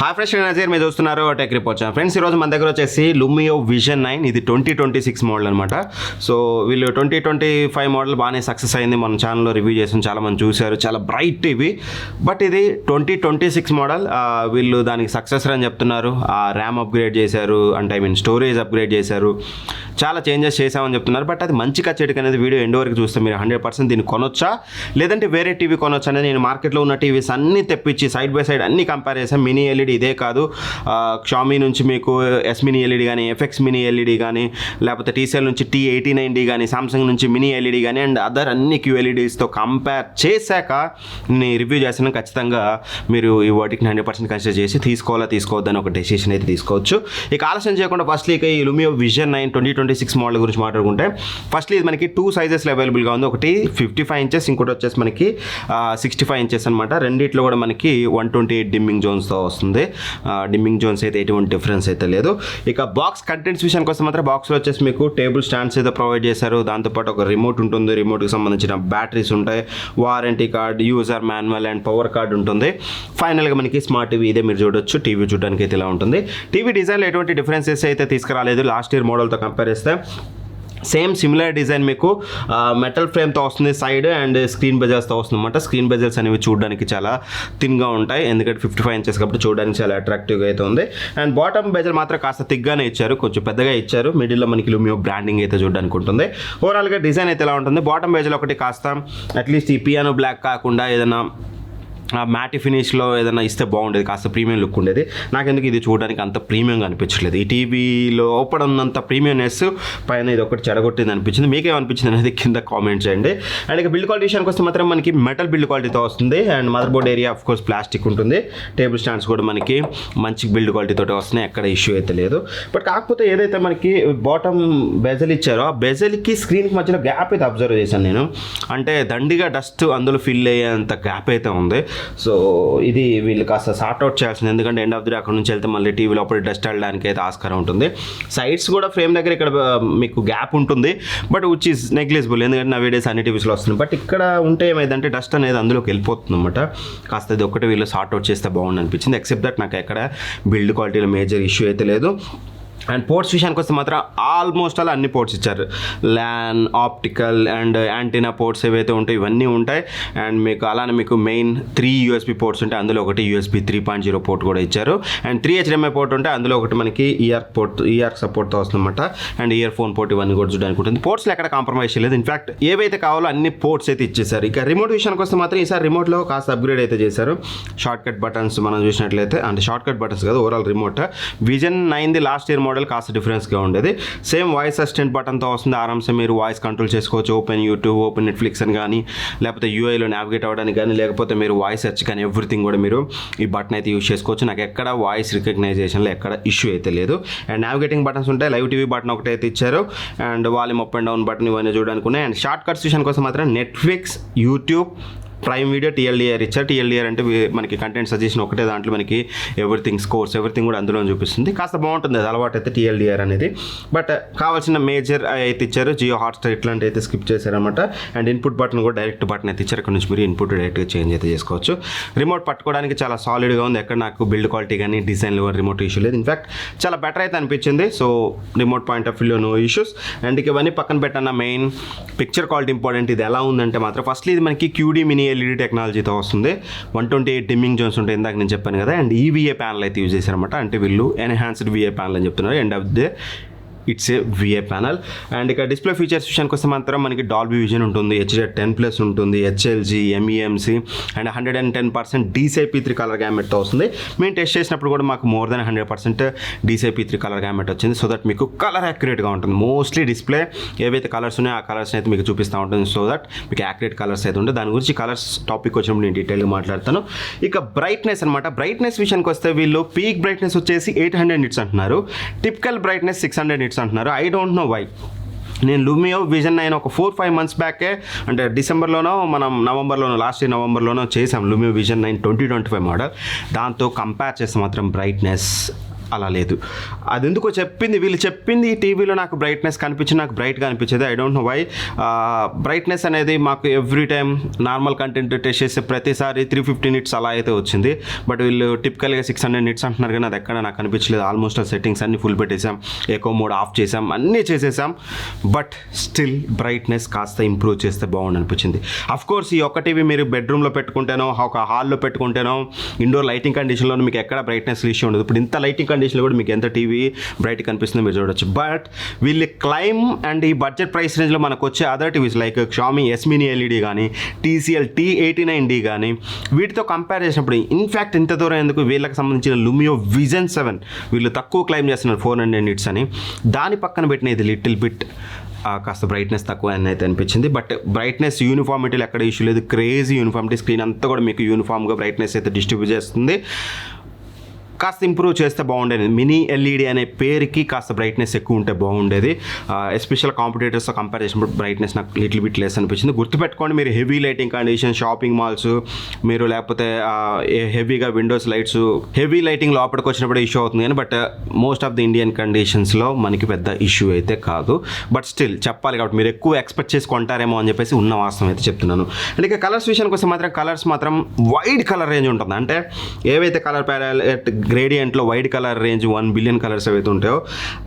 Hi friends, నేను నజీర్. మీరు చూస్తున్నారు టెక్ రిపోర్ట్ ఛానల్. ఫ్రెండ్స్, ఈరోజు మన దగ్గర వచ్చేసి లూమియో విజన్ 9 ఇది 2026 మోడల్ అనమాట. సో వీళ్ళు 2025 మోడల్ బాగానే సక్సెస్ అయింది. మన ఛానల్లో రివ్యూ చేసాం, చాలా మంది చూశారు, చాలా బ్రైట్ ఇవి. బట్ ఇది 2026 మోడల్. వీళ్ళు దానికి సక్సెసర్ అని చెప్తున్నారు. ర్యామ్ అప్గ్రేడ్ చేశారు, అంటే స్టోరేజ్ అప్గ్రేడ్ చేశారు, చాలా చేంజెస్ చేశామని చెప్తున్నారు. బట్ అది మంచిగా చెడుకు అనేది వీడియో ఎండ్ వరకు చూస్తే మీరు 100% దీన్ని కొనొచ్చా లేదంటే వేరే టీవీ కొనొచ్చా అనేది నేను మార్కెట్లో ఉన్న టీవీస్ అన్నీ తెప్పించి సైడ్ బై సైడ్ అన్ని కంపేర్ చేశాను. మినీ ఎల్ఈడి ఇదే కాదు, షామీ నుంచి మీకు ఎస్ మినీ ఎల్ఈడి కానీ, ఎఫ్ఎక్స్ మినీ ఎల్ఈడి కానీ, లేకపోతే టీసీఎల్ నుంచి T89D కానీ, సామ్సంగ్ నుంచి మినీ ఎల్ఈడి కానీ అండ్ అదర్ అన్ని QLEDస్తో కంపేర్ చేశాక నేను రివ్యూ చేసిన ఖచ్చితంగా మీరు ఈ వాటికి 100% కన్సిడర్ చేసి తీసుకోవద్దని ఒక డెసిషన్ అయితే తీసుకోవచ్చు. ఇక ఆలస్యం చేయకుండా ఫస్ట్లీ ఇక ఈ లూమియో విజన్ 9 2026 మోడల్ గురించి మాట్లాడుకుంటే ఫస్ట్లీ ఇది మనకి 2 సైజెస్లో అవైలబుల్గా ఉంది. ఒకటి 55 ఇంచెస్, ఇంకోటి వచ్చేసి మనకి 65 ఇంచెస్ అనమాట. రెండిట్లో కూడా మనకి 128 డిమ్మింగ్ జోన్స్తో వస్తుంది. డిమ్మింగ్ జోన్స్ అయితే ఎటువంటి డిఫరెన్స్ అయితే లేదు. ఇక బాక్స్ కంటెంట్స్ విషయానికి వస్తే మాత్రం బాక్స్లో వచ్చేసి మీకు టేబుల్ స్టాండ్స్ అయితే ప్రొవైడ్ చేశారు. దాంతోపాటు ఒక రిమోట్ ఉంటుంది, రిమోట్కి సంబంధించిన బ్యాటరీస్ ఉంటాయి, warranty card, user manual and power card ఉంటుంది. ఫైనల్గా మనకి స్మార్ట్ టీవీ ఇదే మీరు చూడొచ్చు. టీవీ చూడడానికి అయితే ఇలా ఉంటుంది. టీవీ డిజైన్లో ఎటువంటి డిఫరెన్సెస్ అయితే తీసుకురాలేదు లాస్ట్ ఇయర్ మోడల్తో కంపేర్ చేస్తే. సేమ్ సిమిలర్ డిజైన్ మీకు మెటల్ ఫ్రేమ్తో వస్తుంది, సైడ్ అండ్ స్క్రీన్ బెజల్స్తో వస్తుంది అనమాట. స్క్రీన్ బెజల్స్ అనేవి చూడడానికి చాలా థిన్గా ఉంటాయి, ఎందుకంటే 55 ఇంచెస్ కాబట్టి చూడడానికి చాలా అట్రాక్టివ్గా అయితే ఉంది. అండ్ బాటమ్ బెజల్ మాత్రం కాస్త థిక్గానే ఇచ్చారు, కొంచెం పెద్దగా ఇచ్చారు. మిడిల్లో మనకి లూమియో బ్రాండింగ్ అయితే చూడడానికి ఉంటుంది. ఓవరాల్గా డిజైన్ అయితే ఎలా ఉంటుంది, బాటమ్ బెజల్ ఒకటి కాస్త అట్లీస్ట్ ఈ పియానో బ్లాక్ కాకుండా ఏదైనా మ్యాటి ఫినిష్లో ఏదైనా ఇస్తే బాగుండేది, కాస్త ప్రీమియం లుక్ ఉండేది. నాకెందుకు ఇది చూడడానికి అంత ప్రీమియంగా అనిపించలేదు. ఈ టీవీలో ఓపెన్ ఉన్నంత ప్రీమియంనెస్ పైన ఇది ఒకటి చెడగొట్టింది అనిపించింది. మీకేమనిపించింది అనేది కింద కామెంట్ చేయండి. అండ్ ఇక బిల్డ్ క్వాలిటీ విషయానికి వస్తే మాత్రం మనకి మెటల్ బిల్డ్ క్వాలిటీతో వస్తుంది. And mother board area of course plastic ఉంటుంది. టేబుల్ స్టాండ్స్ కూడా మనకి మంచి బిల్డ్ క్వాలిటీతో వస్తున్నాయి, ఎక్కడ ఇష్యూ అయితే లేదు. బట్ కాకపోతే ఏదైతే మనకి బాటమ్ బెజల్ ఇచ్చారో ఆ బెజల్కి స్క్రీన్కి మధ్యలో గ్యాప్ అయితే అబ్జర్వ్ చేశాను నేను. అంటే దండిగా డస్ట్ అందులో ఫిల్ అయ్యేంత గ్యాప్ అయితే ఉంది. సో ఇది వీళ్ళు కాస్త సార్ట్అవుట్ చేయాల్సింది, ఎందుకంటే ఎండ్ ఆఫ్ ది డే అక్కడ నుంచి వెళ్తే మళ్ళీ టీవీ లోపల డస్ట్ వెళ్ళడానికి అయితే ఆస్కారం ఉంటుంది. సైడ్స్ కూడా ఫ్రేమ్ దగ్గర ఇక్కడ మీకు గ్యాప్ ఉంటుంది, బట్ విచ్ ఈజ్ నెగ్లిజిబుల్, ఎందుకంటే నవే డేస్ అన్ని టీవీస్లో వస్తుంది. బట్ ఇక్కడ ఉంటే ఏమైందంటే డస్ట్ అనేది అందులోకి వెళ్ళిపోతుంది అనమాట. కాస్త ఇది ఒక్కటి వీళ్ళు సార్ట్అవుట్ చేస్తే బాగుంది అనిపించింది. ఎక్సెప్ట్ దట్ నాకు ఎక్కడ బిల్డ్ క్వాలిటీలో మేజర్ ఇష్యూ అయితే లేదు. అండ్ పోర్ట్స్ విషయానికి వస్తే మాత్రం ఆల్మోస్ట్ అలా అన్ని పోర్ట్స్ ఇచ్చారు. LAN, optical and antenna ports ఏవైతే ఉంటాయి ఇవన్నీ ఉంటాయి. అండ్ మీకు అలానే మీకు మెయిన్ 3 USB పోర్ట్స్ ఉంటాయి, అందులో ఒకటి USB 3.0 పోర్ట్ కూడా ఇచ్చారు. అండ్ 3 HDMI పోర్ట్ ఉంటాయి, అందులో ఒకటి మనకి ఇయర్ సపోర్ట్తో వస్తుందన్నమాట. అండ్ ఇయర్ ఫోన్ పోర్ట్ ఇవన్నీ కూడా చూడడానికి ఉంటుంది. పోర్ట్స్లో ఎక్కడ కాంప్రమైజ్ చేయలేదు. ఇన్ఫాక్ట్ ఏవైతే కావాలో అన్ని పోర్ట్స్ అయితే ఇచ్చేసారు. ఇక రిమోట్ విషయానికి వస్తే మాత్రం ఈసారి రిమోట్లో కాస్త అప్గ్రేడ్ అయితే చేశారు. షార్ట్ కట్ బటన్స్ మనం చూసినట్లయితే, అంటే షార్ట్ కట్ బటన్స్ కాదు, overall remote vision 9 last year model కాస్త డిఫరెన్స్గా ఉండేది. సేమ్ వాయిస్ అసిస్టెంట్ బటన్తో వస్తుంది. ఆరామ్సే మీరు వాయిస్ కంట్రోల్ చేసుకోవచ్చు. ఓపెన్ యూట్యూబ్, ఓపెన్ నెట్ఫ్లిక్స్ అని కానీ, లేకపోతే యూఐలో నావిగేట్ అవ్వడానికి కానీ, లేకపోతే మీరు వాయిస్ సెర్చ్ కానీ ఎవ్రీథింగ్ కూడా మీరు ఈ బటన్ అయితే యూజ్ చేసుకోవచ్చు. నాకు ఎక్కడ వాయిస్ రికగ్నైజేషన్లో ఎక్కడ ఇష్యూ అయితే లేదు. అండ్ నావిగేటింగ్ బటన్స్ ఉంటాయి. లైవ్ టీవీ బటన్ ఒకటి అయితే ఇచ్చారు. And volume up and down button ఇవన్నీ చూడడానికి ఉన్నాయి. అండ్ షార్ట్ కట్స్ విషయానికి కోసం మాత్రం Netflix, YouTube, prime video, TLDR ఇచ్చారు. TLDR అంటే మనకి కంటెంట్ సజెషన్ ఒకటే, దాంట్లో మనకి ఎవ్రీథింగ్ స్కోర్స్ ఎవ్రీథింగ్ కూడా అందులో చూపిస్తుంది. కాస్త బాగుంటుంది అది అలవాటు అయితే TLDR అనేది. బట్ కావాల్సిన మేజర్ అయితే ఇచ్చారు. జియో హాట్స్టార్ ఇట్లాంటి అయితే స్కిప్ చేశారనమాట. అండ్ ఇన్పుట్ బటన్ కూడా డైరెక్ట్ బటన్ అయితే ఇచ్చారు. ఇక్కడ నుంచి మీరు ఇన్పుట్ డైరెక్ట్గా చేంజ్ అయితే చేసుకోవచ్చు. రిమోట్ పట్టుకోవడానికి చాలా సాలిడ్గా ఉంది, ఎక్కడ నాకు బిల్డ్ క్వాలిటీ కానీ డిజైన్లో కూడా రిమోట్ ఇష్యూ లేదు. ఇన్ఫాక్ట్ చాలా బెటర్ అయితే అనిపించింది. సో రిమోట్ పాయింట్ ఆఫ్ వ్యూలో నో ఇష్యూస్. అండ్ ఇక ఇవన్నీ పక్కన పెట్టన్న మెయిన్ పిక్చర్ క్వాలిటీ ఇంపార్టెంట్. ఇది ఎలా ఉందంటే మాత్రం ఫస్ట్లీ ఇది మనకి QD మినీ LED టెక్నాలజీతో వస్తుంది. 128 డిమ్మింగ్ జోన్స్ ఉంటాయి, ఇందాక నేను చెప్పాను కదా. అండ్ EVA ప్యానల్ అయితే యూజ్ చేశారనమాట. అంటే వీళ్ళు ఎన్హాన్స్డ్ VA ప్యానల్ అని చెప్తున్నారు. End of the it's a VA panel. And ఇక డిస్ప్లే ఫీచర్స్ విషయానికి వస్తే మాత్రం మనకి డాల్బీ విజన్ ఉంటుంది, HZ10+ ఉంటుంది, HLG, MEMC and 110% DCI-P3 colour గ్యామెట్తో వస్తుంది. మేము టెస్ట్ చేసినప్పుడు కూడా మాకు more than 100% DCI-P3 colour gamut వచ్చింది. సో దట్ మీకు కలర్ యాక్యురేట్గా ఉంటుంది. మోస్ట్లీ డిస్ప్లే ఏవైతే కలర్స్ ఉన్నాయో ఆ కలర్స్ అయితే మీకు చూపిస్తూ ఉంటుంది. సో దట్ మీకు యాక్యురేట్ కలర్స్ అయితే ఉంటాయి. దాని గురించి కలర్స్ టాపిక్ వచ్చినప్పుడు నేను డీటెయిల్గా మాట్లాడతాను. ఇక బ్రైట్నెస్ అనమాట. బ్రైట్నెస్ విషయానికి వస్తే వీళ్ళు పీక్ బ్రైట్నెస్ వచ్చేసి 800 nits అంటున్నారు. టిపికల్ బ్రైట్నెస్ 600 nits అంటున్నారు. I don't know why. నేను లూమియో విజన్ 9 ఒక 4-5 months బ్యాకే, అంటే డిసెంబర్లోనో మనం నవంబర్లోనో లాస్ట్ ఇయర్ నవంబర్లోనో చేసాం లూమియో విజన్ 9 2025 మోడల్. దాంతో కంపేర్ చేస్తే మాత్రం బ్రైట్నెస్ అలా లేదు. అది ఎందుకో వీళ్ళు చెప్పింది ఈ టీవీలో నాకు బ్రైట్నెస్ కనిపించి నాకు బ్రైట్గా అనిపించేది. I don't know why. Brightness అనేది మాకు every time normal content test చేసే ప్రతిసారి 350 నిట్స్ అలా అయితే వచ్చింది. బట్ వీళ్ళు టిపికల్గా 600 నిట్స్ అంటున్నారు, కానీ అది ఎక్కడ నాకు అనిపించలేదు. ఆల్మోస్ట్ ఆ సెట్టింగ్స్ అన్ని ఫుల్ పెట్టేసాం, ఎకో మోడ్ ఆఫ్ చేసాం, అన్నీ చేసేసాం. బట్ స్టిల్ బ్రైట్నెస్ కాస్త ఇంప్రూవ్ చేస్తే బాగుండు అనిపించింది. అఫ్కోర్స్ ఈ ఒక్క టీవీ మీరు బెడ్రూమ్లో పెట్టుకుంటేనో ఒక హాల్లో పెట్టుకుంటేనో ఇండోర్ లైటింగ్ కండిషన్లో మీకు ఎక్కడ బ్రైట్నెస్ ఇష్యూ ఉండదు. ఇప్పుడు ఇంత లైటింగ్ కండిషన్లో కూడా మీకు ఎంత టీవీ బ్రైట్ కనిపిస్తుందో మీరు చూడొచ్చు. బట్ వీళ్ళు క్లైమ్ అండ్ ఈ బడ్జెట్ ప్రైస్ రేంజ్లో మనకు వచ్చే other TVs like Xiaomi S Mini LED కానీ TCL T89D కానీ వీటితో కంపేర్ చేసినప్పుడు ఇన్ఫ్యాక్ట్ ఇంత దూరం ఎందుకు, వీళ్ళకి సంబంధించిన Lumio Vision 7 వీళ్ళు తక్కువ క్లైమ్ చేస్తున్నారు 400 నిట్స్ అని. దాని పక్కన పెట్టిన ఇది లిటిల్ బిట్ కాస్త బ్రైట్నెస్ తక్కువ అని అయితే అనిపించింది. బట్ బ్రైట్నెస్ యూనిఫార్మిటీలో ఎక్కడ ఇష్యూ లేదు. క్రేజీ యూనిఫార్మిటీ, స్క్రీన్ అంతా కూడా మీకు యూనిఫామ్గా బ్రైట్నెస్ అయితే డిస్ట్రిబ్యూట్ చేస్తుంది. కాస్త ఇంప్రూవ్ చేస్తే బాగుండేది. మినీ ఎల్ఈడి అనే పేరుకి కాస్త బ్రైట్నెస్ ఎక్కువ ఉంటే బాగుండేది. ఎస్పెషల్ కాంపిటేటర్స్తో కంపేర్ చేసినప్పుడు బ్రైట్నెస్ నాకు లిటిల్ బిట్ లెస్ అనిపించింది. గుర్తుపెట్టుకోండి, మీరు heavy lighting condition, shopping malls, మీరు లేకపోతే హెవీగా విండోస్ లైట్స్, హెవీ లైటింగ్ లోపలికి వచ్చినప్పుడు ఇష్యూ అవుతుంది కానీ but most of the Indian కండిషన్స్లో మనకి పెద్ద ఇష్యూ అయితే కాదు. బట్ స్టిల్ చెప్పాలి కాబట్టి మీరు ఎక్కువ ఎక్స్పెక్ట్ చేసి కొంటారేమో అని చెప్పేసి ఉన్న వాస్తవం అయితే చెప్తున్నాను. అండ్ ఇక కలర్స్ విషయానికి వస్తే మాత్రం కలర్స్ మాత్రం వైడ్ కలర్ రేంజ్ ఉంటుంది. అంటే ఏవైతే కలర్ ప్యాలెట్ గ్రేడియంట్లో wide colour range 1 billion colours ఏవైతే ఉంటాయో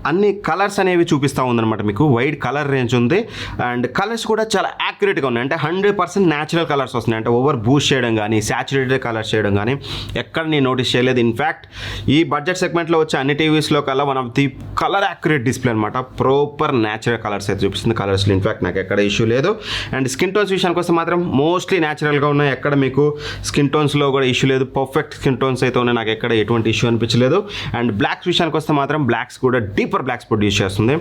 అన్ని కలర్స్ అనేవి చూపిస్తూ ఉందన్నమాట. మీకు వైడ్ కలర్ రేంజ్ ఉంది అండ్ కలర్స్ కూడా చాలా యాక్యురేట్గా ఉన్నాయి. అంటే 100% న్యాచురల్ కలర్స్ వస్తున్నాయి. అంటే ఓవర్ బూస్ట్ చేయడం కానీ సాచురేటెడ్ కలర్స్ చేయడం కానీ ఎక్కడ నేను నోటీస్ చేయలేదు. ఇన్ఫ్యాక్ట్ ఈ బడ్జెట్ సెగ్మెంట్లో వచ్చే అన్ని టీవీస్లో కల్లా one of the colour accurate display అనమాట. ప్రాపర్ న్యాచురల్ కలర్స్ అయితే చూపిస్తుంది. కలర్స్లో ఇన్ఫ్యాక్ట్ నాకు ఎక్కడ ఇష్యూ లేదు. అండ్ స్కిన్ టోన్స్ విషయానికి వస్తే మాత్రం మోస్ట్లీ న్యాచురల్గా ఉన్నాయి. ఎక్కడ మీకు స్కిన్ టోన్స్లో కూడా ఇష్యూ లేదు. పర్ఫెక్ట్ స్కిన్ టోన్స్ అయితే ఉన్నాయి. నాకు ఎక్కడ ఎటువంటి ఇష్యూ అనిపించలేదు. అండ్ బ్లాక్స్ విషయానికి వస్తే మాత్రం బ్లాక్స్ కూడా డీపర్ బ్లాక్స్ ప్రొడ్యూస్ చేస్తుంది.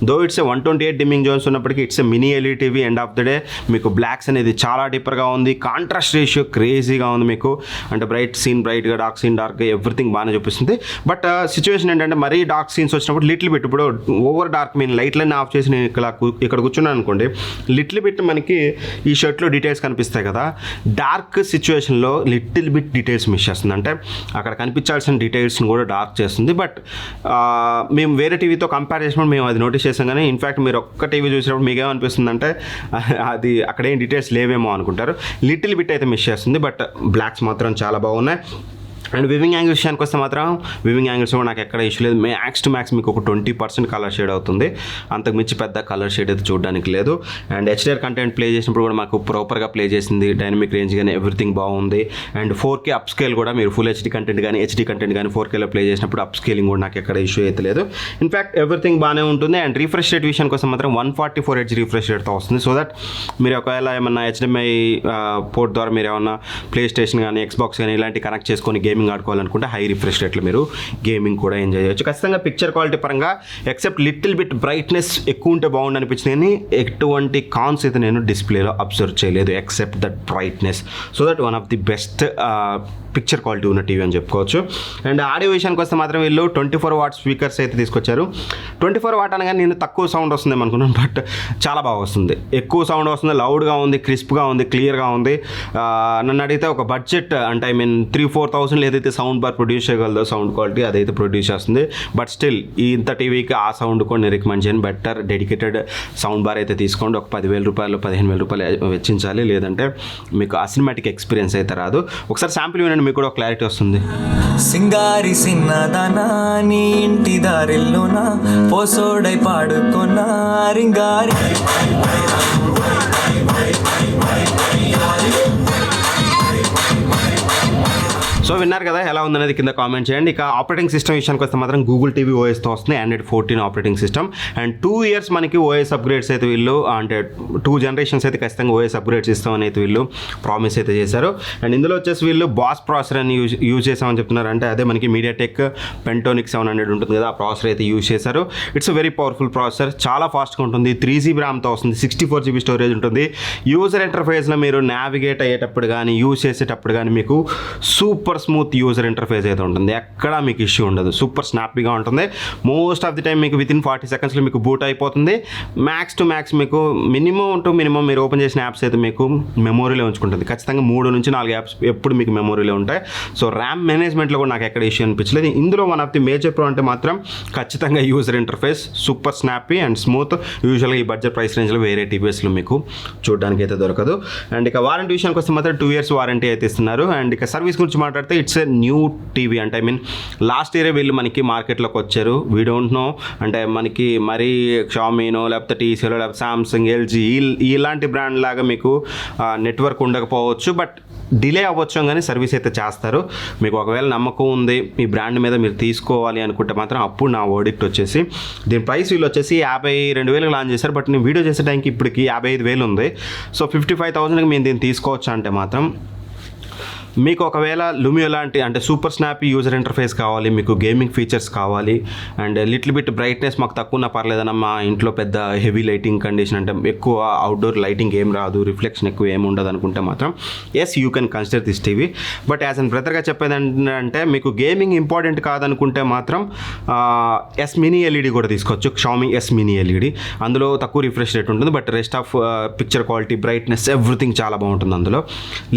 దో ఇట్స్ 128 డిమ్మింగ్ జోన్స్ ఉన్నప్పటికీ it's mini LED TV. End of the day మీకు బ్లాక్స్ అనేది చాలా డీపర్గా ఉంది. కాంట్రాస్ట్ రేషియో క్రేజీగా ఉంది మీకు. అంటే బ్రైట్ సీన్ బ్రైట్గా, డార్క్ సీన్ డార్క్గా, ఎవ్రీథింగ్ బాగానే చూపిస్తుంది. బట్ సిచ్యువేషన్ ఏంటంటే మరీ డార్క్ సీన్స్ వచ్చినప్పుడు లిటిల్ బిట్, ఇప్పుడు ఓవర్ డార్క్ మీన్ లైట్లన్నీ ఆఫ్ చేసి నేను ఇక్కడ కూర్చున్నాను అనుకోండి, లిటిల్ బిట్ మనకి ఈ షర్ట్లో డీటెయిల్స్ కనిపిస్తాయి కదా, డార్క్ సిచ్యువేషన్లో లిటిల్ బిట్ డీటెయిల్స్ మిస్ చేస్తుంది. అంటే అక్కడ కనిపించాల్సిన డీటెయిల్స్ని కూడా డార్క్ చేస్తుంది. బట్ మేము వేరే టీవీతో కంపేర్ చేసినప్పుడు మేము అది నోటీస్ చేసాం. కానీ ఇన్ఫ్యాక్ట్ మీరు ఒక్క టీవీ చూసినప్పుడు మీకు ఏమనిపిస్తుంది అంటే అది అక్కడేం డీటెయిల్స్ లేవేమో అనుకుంటారు. లిటిల్ బిట్ అయితే మిస్ చేస్తుంది. బట్ బ్లాక్స్ మాత్రం చాలా బాగున్నాయి. అండ్ వివింగ్ యాంగిల్స్ విషయానికి వస్తే మాత్రం వివింగ్ యాంగిల్స్ కూడా నాకు ఎక్కడ ఇష్యూ లేదు. మ్యాక్స్ టు మ్యాక్స్ మీకు ఒక 20% కలర్ షేడ్ అవుతుంది. అంతకు మించి పెద్ద కలర్ షేడ్ అయితే చూడడానికి లేదు. అండ్ HDR కంటెంట్ ప్లే చేసినప్పుడు కూడా మాకు ప్రాపర్గా ప్లే చేసింది. డైనమిక్ రేంజ్ కానీ ఎవ్రీథింగ్ బాగుంది. అండ్ 4K అప్ స్కేల్ కూడా మీరు ఫుల్ HD కంటెంట్ కానీ HD కంటెంట్ కానీ 4Kలో ప్లే చేసినప్పుడు అప్ స్కేలింగ్ కూడా నాకు ఎక్కడ ఇష్యూ అయితే లేదు. ఇన్ఫ్యాక్ట్ ఎవ్రీథింగ్ బాగానే ఉంటుంది. అండ్ రిఫ్రెష్ రేట్ విషయానికి వస్తే మాత్రం 144 Hz రిఫ్రెష్ రేట్తో వస్తుంది. సో దట్ మీరు ఒకవేళ ఏమన్నా HDMI పోర్ట్ ద్వారా మీరు ఏమన్నా ప్లే స్టేషన్ కానీ Xbox కానీ ఇలాంటి కనెక్ట్ చేసుకొని గేమింగ్ ఆడుకోవాలనుకుంటే హై రిఫ్రెష్ రేట్లో మీరు గేమింగ్ కూడా ఎంజాయ్ చేయొచ్చు. ఖచ్చితంగా పిక్చర్ క్వాలిటీ పరంగా ఎక్సెప్ట్ లిటిల్ బిట్ బ్రైట్నెస్ ఎక్కువ ఉంటే బాగుండు అనిపించింది. కానీ ఎటువంటి కాన్స్ అయితే నేను డిస్ప్లేలో అబ్జర్వ్ చేయలేదు except that brightness. So that one of the best picture quality ఉన్న టీవీ అని చెప్పుకోవచ్చు. అండ్ ఆడియో విషయానికి వస్తే మాత్రం వీళ్ళు 24 వాట్ స్పీకర్స్ అయితే తీసుకొచ్చారు. 24 వాట్ అనగానే నేను తక్కువ సౌండ్ వస్తుందేమో అనుకున్నాను, బట్ చాలా బాగా వస్తుంది. ఎక్కువ సౌండ్ వస్తుంది, లౌడ్గా ఉంది, క్రిస్ప్గా ఉంది, క్లియర్గా ఉంది. నన్ను అడిగితే ఒక బడ్జెట్ అంటే 3,000-4,000 ఏదైతే సౌండ్ బార్ ప్రొడ్యూస్ చేయగలదో సౌండ్ క్వాలిటీ అదైతే ప్రొడ్యూస్ చేస్తుంది. బట్ స్టిల్ ఇంత టీవీకి ఆ సౌండ్ కూడా నేను రికమెండ్ చేయను. బెటర్ డెడికేటెడ్ సౌండ్ బార్ అయితే తీసుకోండి. ఒక 10,000 రూపాయలు 15,000 రూపాయలు వెచ్చించాలి, లేదంటే మీకు ఆ సినిమాటిక్ ఎక్స్పీరియన్స్ అయితే రాదు. ఒకసారి శాంపిల్ వినండి, మీకు కూడా క్లారిటీ వస్తుంది. సింగారి సిన్నదానా నీ ఇంటి దారిల్లోన పోసోడై పాడుకున్నా రింగారి. సో విన్నారు కదా, ఎలా ఉందనేది కింద కామెంట్ చేయండి. ఇక ఆపరేటింగ్ సిస్టమ్ విషయానికి వస్తే మాత్రం గూగుల్ టీవీ ఓఎస్తో వస్తుంది. Android 14 operating system. And 2 years మనకి ఓఎస్ అప్గ్రేడ్స్ అయితే వీళ్ళు, అంటే 2 generations అయితే ఖచ్చితంగా ఓఎస్ అప్గ్రేడ్స్ ఇస్తామని అయితే వీళ్ళు ప్రామిస్ అయితే చేశారు. అండ్ ఇందులో వచ్చేసి వీళ్ళు బాస్ ప్రాసెసర్ అని యూజ్ చేసామని చెప్తున్నారు. అంటే అదే మనకి MediaTek Pentonic 700 ఉంటుంది కదా, ఆ ప్రాసెసర్ అయితే యూజ్ చేశారు. ఇట్స్ వెరీ పవర్ఫుల్ ప్రాసెసర్, చాలా ఫాస్ట్గా ఉంటుంది. 3GB ర్యామ్తో వస్తుంది, 64GB స్టోరేజ్ ఉంటుంది. యూజర్ ఇంటర్ఫేస్లో మీరు నావిగేట్ అయ్యేటప్పుడు కానీ యూజ్ చేసేటప్పుడు కానీ మీకు super super smooth user interface అయితే ఉంటుంది, ఎక్కడ మీకు ఇష్యూ ఉండదు, సూపర్ స్నాపీగా ఉంటుంది. మోస్ట్ ఆఫ్ ది టైం మీకు వితిన్ 40 సెకండ్స్లో మీకు బూట్ అయిపోతుంది. మ్యాక్స్ టు మ్యాక్స్ మీకు మినిమం మీరు ఓపెన్ చేసిన యాప్స్ అయితే మీకు మెమొరీలో ఉంచుకుంటుంది. ఖచ్చితంగా 3 నుంచి 4 యాప్స్ ఎప్పుడు మీకు మెమొరీలో ఉంటాయి. సో ర్యామ్ మేనేజ్మెంట్లో కూడా నాకు ఎక్కడ ఇష్యూ అనిపించలేదు. ఇందులో one of the major pro అంటే మాత్రం ఖచ్చితంగా user interface super snap pea and smooth. యూజువల్గా ఈ బడ్జెట్ ప్రైస్ రేంజ్లో వేరే టీవీఎస్లో మీకు చూడడానికి అయితే దొరకదు. అండ్ ఇక వారంటీ విషయానికి వస్తే మాత్రం 2 years వారంటీ అయితే ఇస్తున్నారు. అండ్ ఇక సర్వీస్ గురించి మాట్లాడితే ఇట్స్ ఏ న్యూ టీవీ. అంటే ఐ మీన్ లాస్ట్ ఇయరే వీళ్ళు మనకి మార్కెట్లోకి వచ్చారు. వీ డోంట్ నో అంటే మనకి మరీ షామీనో లేకపోతే టీసీలో లేకపోతే సామ్సంగ్ ఎల్జీ ఇలాంటి బ్రాండ్ లాగా మీకు నెట్వర్క్ ఉండకపోవచ్చు, బట్ డిలే అవ్వచ్చు కానీ సర్వీస్ అయితే చేస్తారు. మీకు ఒకవేళ నమ్మకం ఉంది ఈ బ్రాండ్ మీద మీరు తీసుకోవాలి అనుకుంటే మాత్రం అప్పుడు నా వర్డిక్ట్ వచ్చేసి దీని ప్రైస్ వీళ్ళు వచ్చేసి 52,000 లాంచ్ చేశారు. బట్ నేను వీడియో చేసే టైంకి ఇప్పటికి 55,000 ఉంది. సో 55,000కి మేము దీన్ని తీసుకోవచ్చు అంటే మాత్రం మీకు ఒకవేళ లుమియో లాంటి అంటే సూపర్ స్నాపీ యూజర్ ఇంటర్ఫేస్ కావాలి, మీకు గేమింగ్ ఫీచర్స్ కావాలి అండ్ లిటిల్ బిట్ బ్రైట్నెస్ మాకు తక్కువ పర్లేదన్న, మా ఇంట్లో పెద్ద హెవీ లైటింగ్ కండిషన్ అంటే ఎక్కువ అవుట్డోర్ లైటింగ్ ఏం రాదు, రిఫ్లెక్షన్ ఎక్కువ ఏమి ఉండదు అనుకుంటే మాత్రం yes you can consider this TV. But as an బ్రదర్గా చెప్పేది ఏంటంటే మీకు గేమింగ్ ఇంపార్టెంట్ కాదనుకుంటే మాత్రం ఎస్ మినీ ఎల్ఈడి కూడా తీసుకోవచ్చు. షామీ ఎస్ మినీ ఎల్ఈడి అందులో తక్కువ రిఫ్రెష్ రేట్ ఉంటుంది, but rest of picture quality brightness everything చాలా బాగుంటుంది అందులో.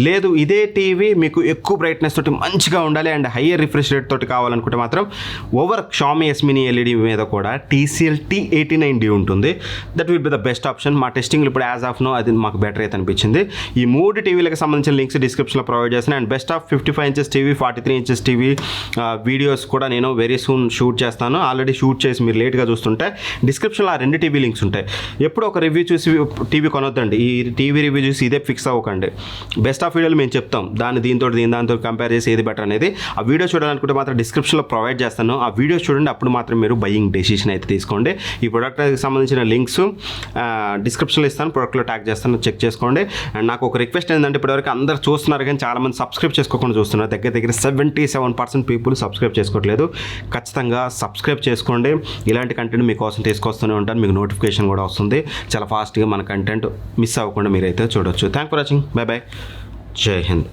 లేదు ఇదే టీవీ మీకు ఎక్కువ బ్రైట్నెస్ తోటి మంచిగా ఉండాలి అండ్ హయ్యర్ రిఫ్రెష్ రేట్ తోటి కావాలనుకుంటే మాత్రం over Xiaomi S mini LED మీద కూడా TCL T89D ఉంటుంది. That will be the best option. మా టెస్టింగ్లో ఇప్పుడు యాజ్ ఆఫ్ నో అది మాకు బెటర్ అయితే అనిపించింది. ఈ 3 టీవీలకు సంబంధించిన లింక్స్ డిస్క్రిప్షన్లో ప్రొవైడ్ చేస్తాను. And best of 55 inches TV 43 inches TV videos కూడా నేను వెరీ సూన్ షూట్ చేస్తాను. ఆల్రెడీ షూట్ చేసి మీరు లేట్గా చూస్తుంటే డిస్క్రిప్షన్లో ఆ 2 టీవీ లింక్స్ ఉంటాయి. ఎప్పుడు ఒక రివ్యూ చూసి టీవీ కొనొద్దండి. ఈ టీవీ రివ్యూ చూసి ఇదే ఫిక్స్ అవ్వకండి. బెస్ట్ ఆఫ్ వీడియోలు మేము చెప్తాం, దాంతో కంపేర్ చేసి ఏది బెటర్ అనేది. ఆ వీడియో చూడాలనుకుంటే మాత్రం డిస్క్రిప్షన్లో ప్రొవైడ్ చేస్తాను. ఆ వీడియో చూడండి, అప్పుడు మాత్రం మీరు బయింగ్ డెసిషన్ అయితే తీసుకోండి. ఈ ప్రోడక్ట్కి సంబంధించిన లింక్స్ డిస్క్రిప్షన్లో ఇస్తాను, ప్రోడక్ట్లో ట్యాగ్ చేస్తాను, చెక్ చేసుకోండి. అండ్ నాకు ఒక రిక్వెస్ట్ ఏంటంటే ఇప్పటివరకు అందరు చూస్తున్నారు కానీ చాలామంది సబ్స్క్రైబ్ చేసుకోకుండా చూస్తున్నారు. దగ్గర 77% పీపుల్ సబ్స్క్రైబ్ చేసుకోవట్లేదు. ఖచ్చితంగా సబ్స్క్రైబ్ చేసుకోండి. ఇలాంటి కంటెంట్ మీకోసం తీసుకొస్తూనే ఉంటాను. మీకు నోటిఫికేషన్ కూడా వస్తుంది. చాలా ఫాస్ట్గా మన కంటెంట్ మిస్ అవ్వకుండా మీరైతే చూడొచ్చు. Thank for watching. By by. జై హింద్.